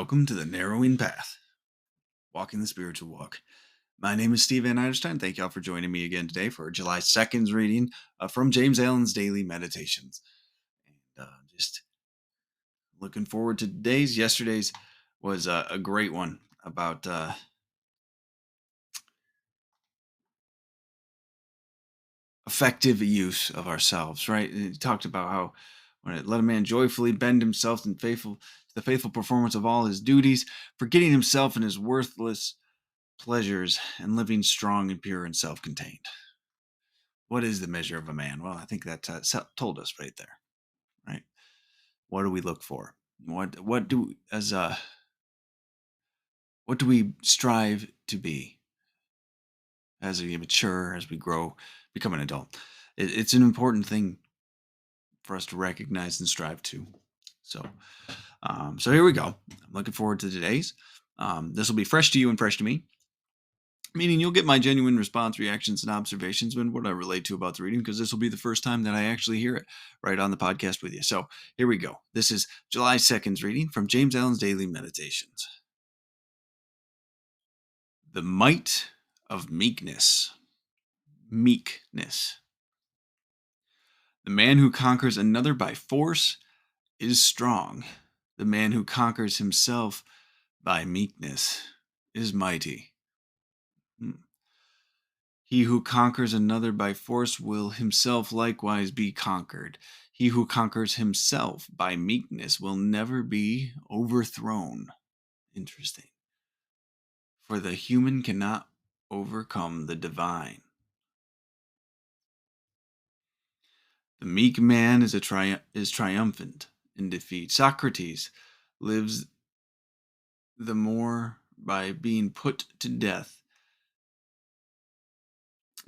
Welcome to the Narrowing Path, walking the spiritual walk. My name is Steve Van Eiderstein. Thank y'all for joining me again today for July 2nd's reading from James Allen's Daily Meditations. And just looking forward to today's. Yesterday's was a great one about effective use of ourselves, right? He talked about how when it let a man joyfully bend himself in the faithful performance of all his duties, forgetting himself and his worthless pleasures, and living strong and pure and self-contained. What is the measure of a man? Well, I think that told us right there, right? What do we look for? What do what do we strive to be as we mature, as we grow, become an adult? It's an important thing for us to recognize and strive to. So, so here we go. I'm looking forward to today's. This will be fresh to you and fresh to me, meaning you'll get my genuine response, reactions, and observations when what I relate to about the reading, because this will be the first time that I actually hear it right on the podcast with you. So here we go. This is July 2nd's reading from James Allen's Daily Meditations. The Might of Meekness. Meekness. The man who conquers another by force is strong. The man who conquers himself by meekness is mighty. He who conquers another by force will himself likewise be conquered. He who conquers himself by meekness will never be overthrown. Interesting. For the human cannot overcome the divine. The meek man is triumphant in defeat. Socrates lives the more by being put to death.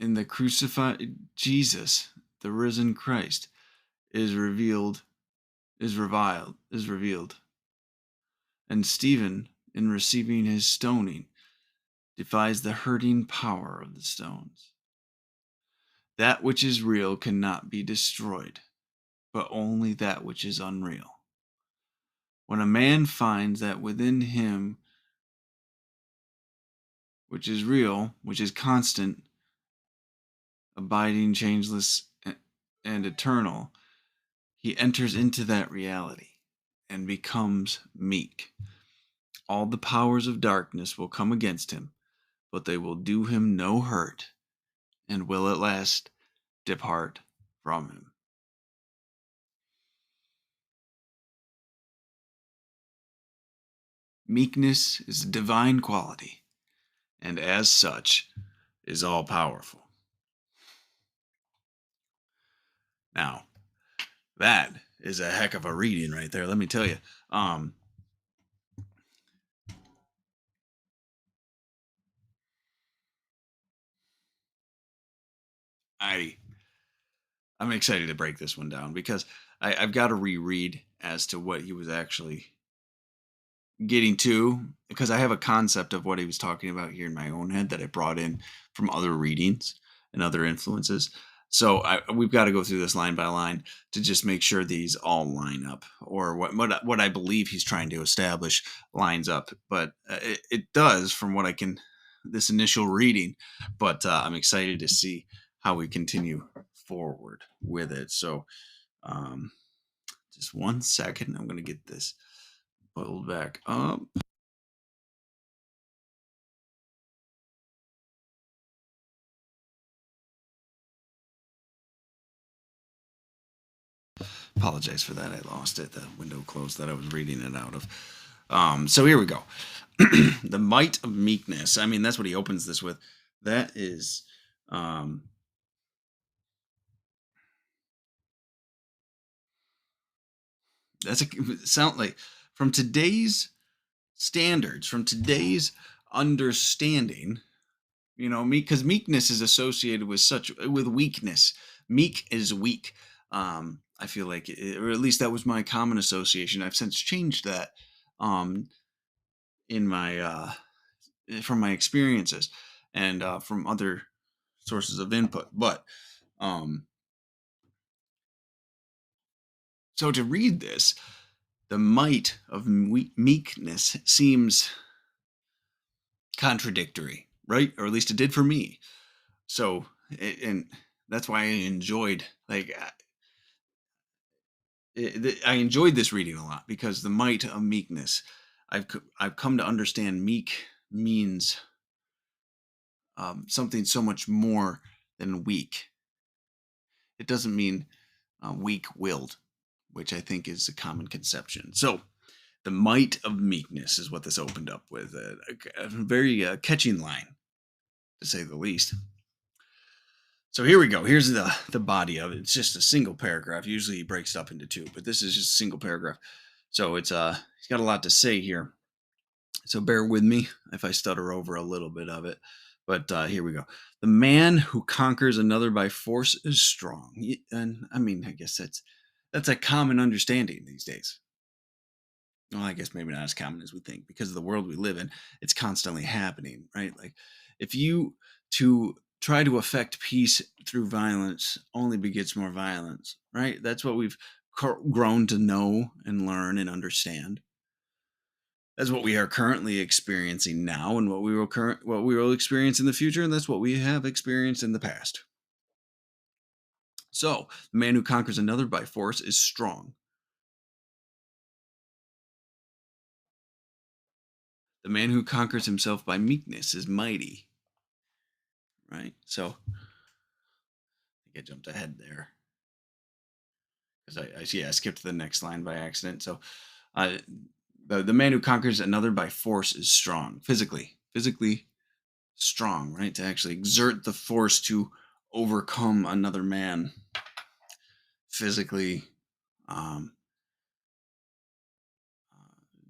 In the crucified Jesus, the risen Christ, is revealed. And Stephen, in receiving his stoning, defies the hurting power of the stones. That which is real cannot be destroyed, but only that which is unreal. When a man finds that within him which is real, which is constant, abiding, changeless, and eternal, he enters into that reality and becomes meek. All the powers of darkness will come against him, but they will do him no hurt, and will at last depart from him. Meekness is a divine quality, and as such is all powerful. Now, that is a heck of a reading right there, let me tell you. I'm excited to break this one down because I've got to reread as to what he was actually getting to, because I have a concept of what he was talking about here in my own head that I brought in from other readings and other influences. So we've got to go through this line by line to just make sure these all line up, or what I believe he's trying to establish lines up. But it does from what I can, this initial reading. But I'm excited to see how we continue forward with it. So just 1 second. I'm going to get this pulled back up. Apologize for that. I lost it. The window closed that I was reading it out of. So here we go. The might of meekness. I mean, that's what he opens this with. That is, that's a sound like from today's standards, from today's understanding. You know, because meekness is associated with weakness. Meek is weak. I feel like, or at least that was my common association. I've since changed that in my from my experiences and from other sources of input. But so to read this, The might of meekness seems contradictory, right? Or at least it did for me. So, and that's why I enjoyed I enjoyed this reading a lot because the might of meekness. I've come to understand meek means something so much more than weak. It doesn't mean weak-willed, which I think is a common conception. So, the might of meekness is what this opened up with. A very catching line, to say the least. So here we go. Here's the body of it. It's just a single paragraph. Usually he breaks it up into two, but this is just a single paragraph. So he's got a lot to say here. So bear with me if I stutter over a little bit of it. But here we go. The man who conquers another by force is strong. And I mean, I guess that's a common understanding these days. Well, I guess maybe not as common as we think because of the world we live in. It's constantly happening, right? Like if you to try to affect peace through violence only begets more violence, right? That's what we've grown to know and learn and understand. That's what we are currently experiencing now, and what we will experience in the future, and that's what we have experienced in the past. So, the man who conquers another by force is strong. The man who conquers himself by meekness is mighty. Right? So, I think I jumped ahead there because I skipped to the next line by accident. So, uh, the man who conquers another by force is strong, physically strong, right? To actually exert the force to overcome another man, physically um,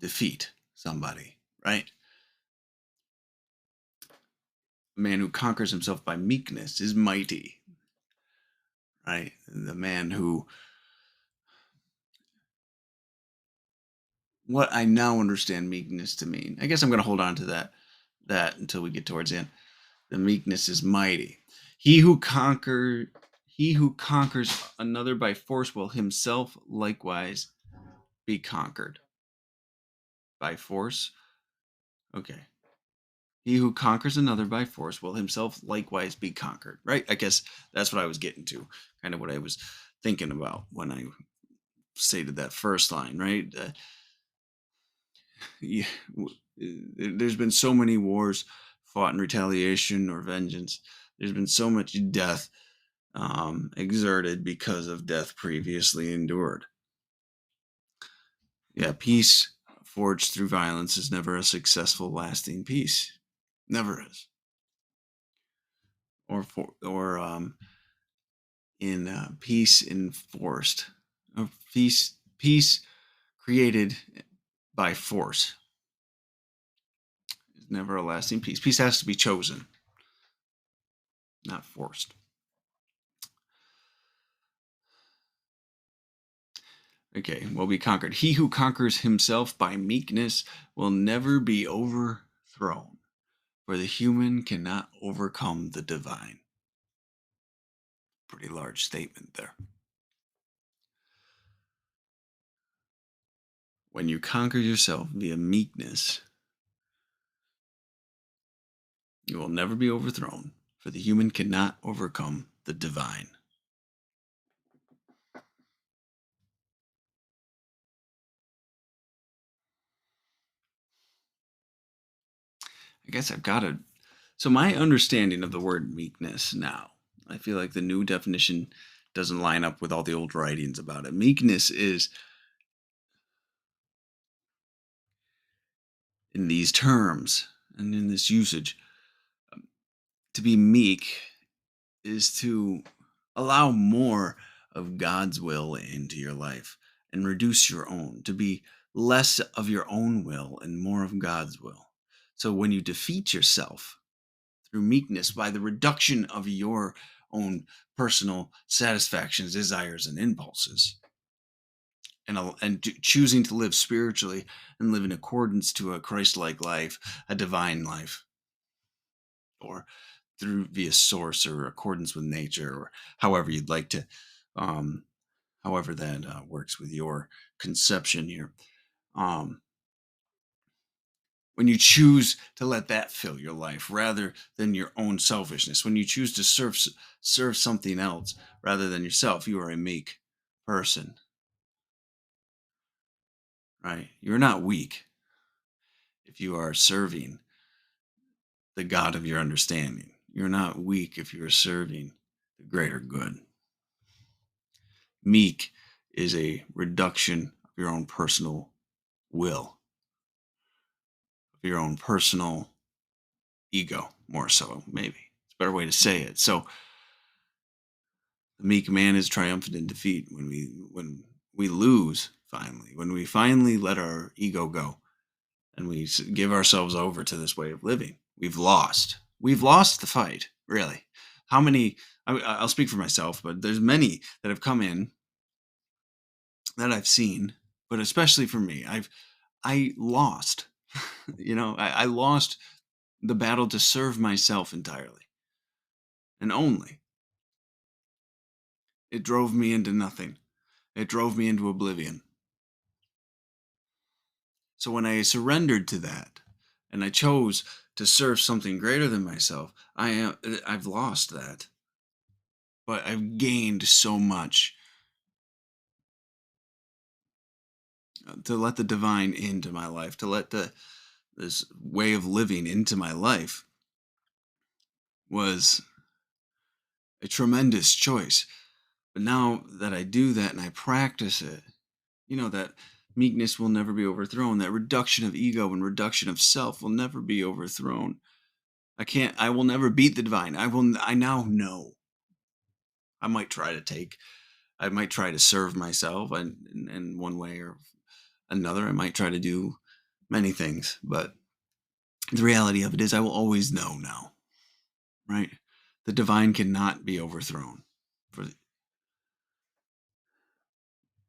defeat somebody, right? The man who conquers himself by meekness is mighty, right? The man who, what I now understand meekness to mean. I guess I'm going to hold on to that until we get towards the end. The meekness is mighty. He who conquer he who conquers another by force will himself likewise be conquered. By force? Okay. He who conquers another by force will himself likewise be conquered. Right? I guess that's what I was getting to. Kind of what I was thinking about when I stated that first line, right? Yeah, there's been so many wars fought in retaliation or vengeance. There's been so much death exerted because of death previously endured. Yeah, peace forged through violence is never a successful, lasting peace. Never is. Or in peace enforced, or peace created by force is never a lasting peace. Peace has to be chosen, not forced. Okay, will be conquered. He who conquers himself by meekness will never be overthrown, for the human cannot overcome the divine. Pretty large statement there. When you conquer yourself via meekness, you will never be overthrown, for the human cannot overcome the divine. I guess I've got to. So, my understanding of the word meekness now, I feel like the new definition doesn't line up with all the old writings about it. Meekness is, in these terms and in this usage, to be meek is to allow more of God's will into your life and reduce your own, to be less of your own will and more of God's will. So when you defeat yourself through meekness by the reduction of your own personal satisfactions, desires, and impulses, and choosing to live spiritually and live in accordance to a Christ-like life, a divine life, or through via source or accordance with nature, or however you'd like to um, however that works with your conception here. Um, when you choose to let that fill your life rather than your own selfishness, when you choose to serve something else rather than yourself, you are a meek person, right? You're not weak if you are serving the God of your understanding. You're not weak if you are serving the greater good. Meek is a reduction of your own personal will, of your own personal ego, more so, maybe. It's a better way to say it. So the meek man is triumphant in defeat when we lose finally, when we finally let our ego go and we give ourselves over to this way of living. We've lost. We've lost the fight, really. How many? I'll speak for myself, but there's many that have come in that I've seen, but especially for me, I lost. I lost the battle to serve myself entirely and only. It drove me into nothing. It drove me into oblivion. So when I surrendered to that and I chose to serve something greater than myself, I've lost that. But I've gained so much. To let the divine into my life, to let this way of living into my life was a tremendous choice. But now that I do that and I practice it, that meekness will never be overthrown. That reduction of ego and reduction of self will never be overthrown. I will never beat the divine. I now know. I might try to serve myself in one way or another. I might try to do many things, but the reality of it is I will always know now, right? The divine cannot be overthrown.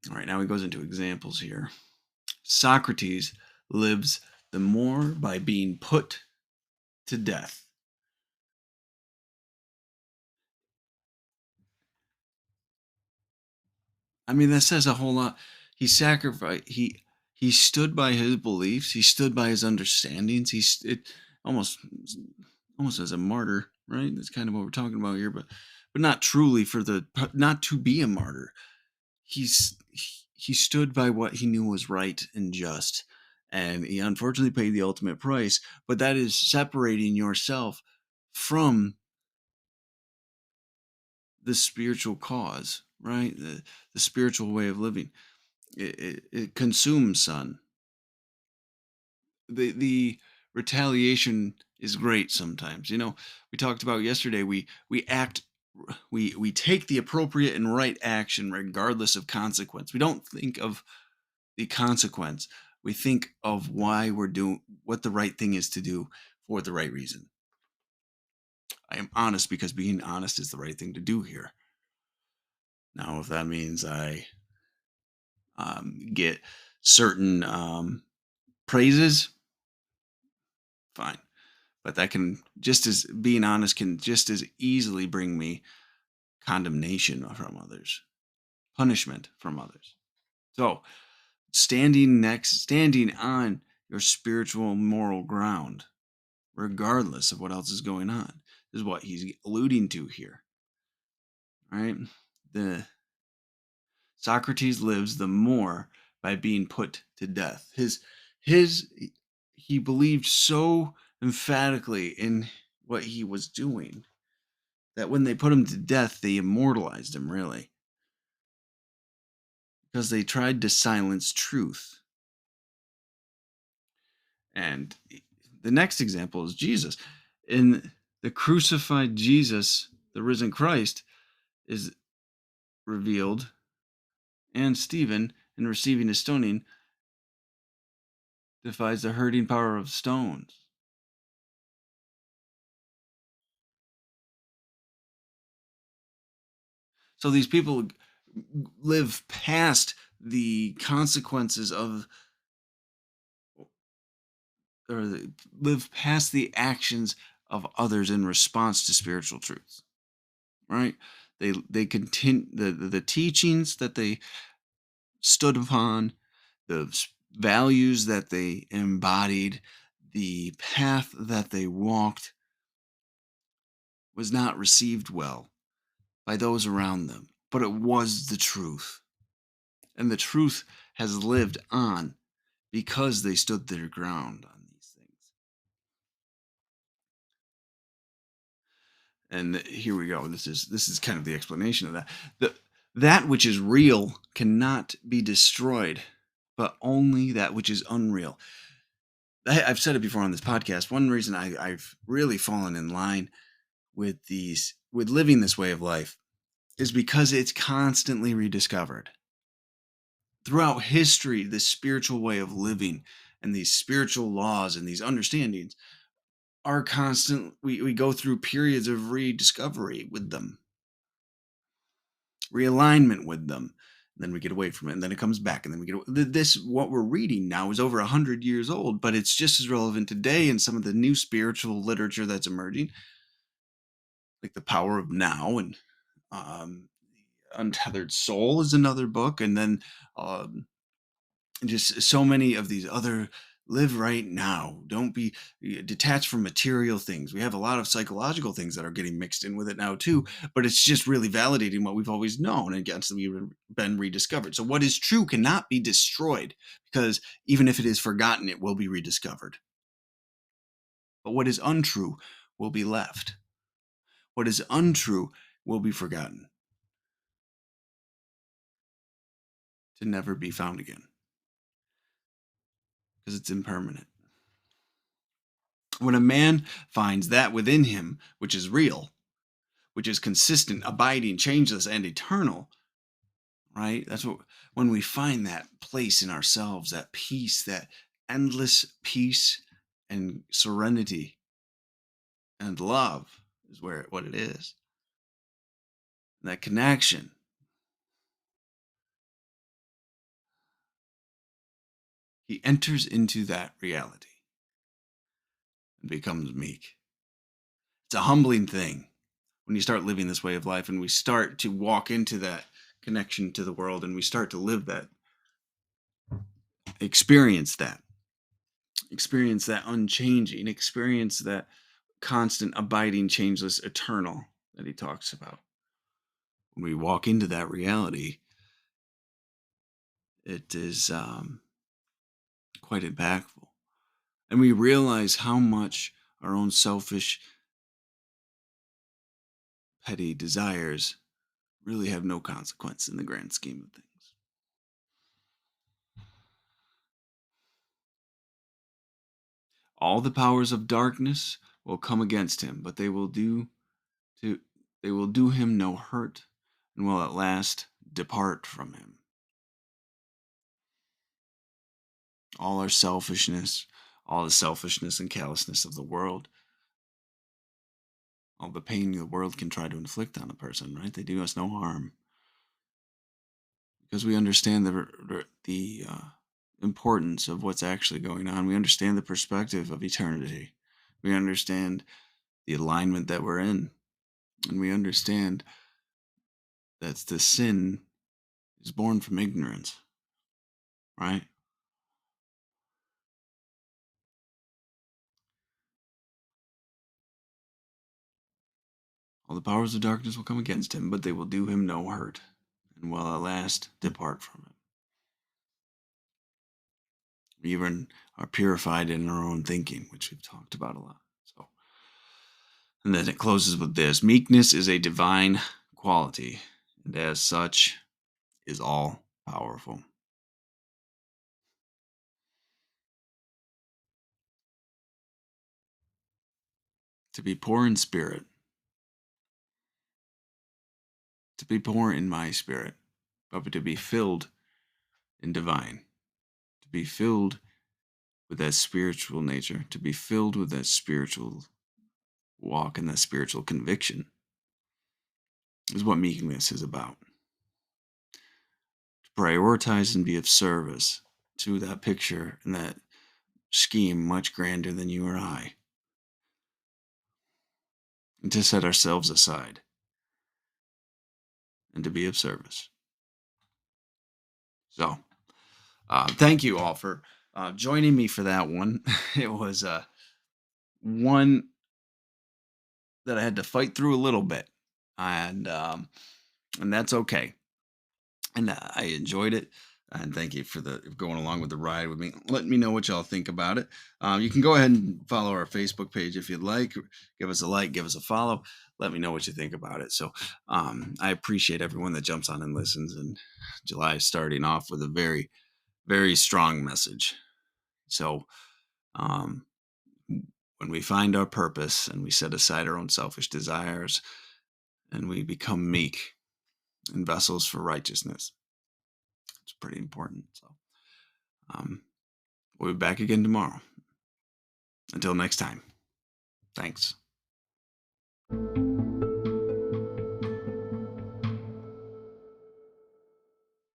All right, now he goes into examples here. Socrates lives the more by being put to death. I mean, that says a whole lot. He sacrificed. He stood by his beliefs. He stood by his understandings. Almost almost as a martyr, right? That's kind of what we're talking about here, but not truly not to be a martyr. He stood by what he knew was right and just, and he unfortunately paid the ultimate price. But that is separating yourself from the spiritual cause, right? The spiritual way of living. It consumes, son. The retaliation is great sometimes. We talked about yesterday. We act. We take the appropriate and right action regardless of consequence. We don't think of the consequence. We think of why we're doing what the right thing is to do for the right reason. I am honest because being honest is the right thing to do here. Now, if that means I get certain praises, fine. But that can just as being honest can just as easily bring me condemnation from others, punishment from others. So, standing on your spiritual moral ground, regardless of what else is going on, is what he's alluding to here. Right? The Socrates lives the more by being put to death. His he believed so emphatically in what he was doing that when they put him to death, they immortalized him, really, because they tried to silence truth. And the next example is Jesus. In the crucified Jesus, the risen Christ, is revealed, and Stephen, in receiving his stoning, defies the hurting power of stones. So these people live past the consequences of, or live past the actions of others in response to spiritual truths, right? They continue the teachings that they stood upon, the values that they embodied, the path that they walked was not received well by those around them, but it was the truth. And the truth has lived on because they stood their ground on these things. And here we go. This is kind of the explanation of that. That which is real cannot be destroyed, but only that which is unreal. I've said it before on this podcast. One reason I've really fallen in line with living this way of life is because it's constantly rediscovered. Throughout history, this spiritual way of living and these spiritual laws and these understandings are constant. We go through periods of rediscovery with them, realignment with them. And then we get away from it, and then it comes back, and then we get this. What we're reading now is over 100 years old, but it's just as relevant today in some of the new spiritual literature that's emerging, like The Power of Now and um, Untethered Soul is another book, and then um, just so many of these other live right now. Don't be detached from material things. We have a lot of psychological things that are getting mixed in with it now too, but it's just really validating what we've always known and constantly been rediscovered. So what is true cannot be destroyed, because even if it is forgotten, it will be rediscovered. But what is untrue will be left. What is untrue will be forgotten, to never be found again, because it's impermanent. When a man finds that within him which is real, which is consistent, abiding, changeless, and eternal, right? That's what, when we find that place in ourselves, that peace, that endless peace and serenity and love is what it is. That connection. He enters into that reality and becomes meek. It's a humbling thing when you start living this way of life and we start to walk into that connection to the world and we start to live that, experience that unchanging, experience that constant, abiding, changeless, eternal that he talks about. When we walk into that reality, it is quite impactful. And we realize how much our own selfish, petty desires really have no consequence in the grand scheme of things. All the powers of darkness will come against him, but to they will do him no hurt, and will at last depart from him. All our selfishness, all the selfishness and callousness of the world, all the pain the world can try to inflict on a person, right? They do us no harm. Because we understand the importance of what's actually going on. We understand the perspective of eternity. We understand the alignment that we're in. And we understand that the sin is born from ignorance, right? All the powers of darkness will come against him, but they will do him no hurt, and will at last depart from him. We even are purified in our own thinking, which we've talked about a lot. So, and then it closes with this: meekness is a divine quality, and as such is all powerful. To be poor in spirit, to be poor in my spirit, but to be filled in divine, to be filled with that spiritual nature, to be filled with that spiritual walk and that spiritual conviction is what meekness is about. To prioritize and be of service to that picture and that scheme much grander than you or I, and to set ourselves aside and to be of service. So, thank you all for joining me for that one. It was one that I had to fight through a little bit, and that's okay. And I enjoyed it. And thank you for the going along with the ride with me. Let me know what y'all think about it. You can go ahead and follow our Facebook page if you'd like. Give us a like, give us a follow. Let me know what you think about it. So I appreciate everyone that jumps on and listens. And July is starting off with a very, very strong message. So um, when we find our purpose and we set aside our own selfish desires and we become meek and vessels for righteousness, it's pretty important. So um, we'll be back again tomorrow. Until next time, thanks.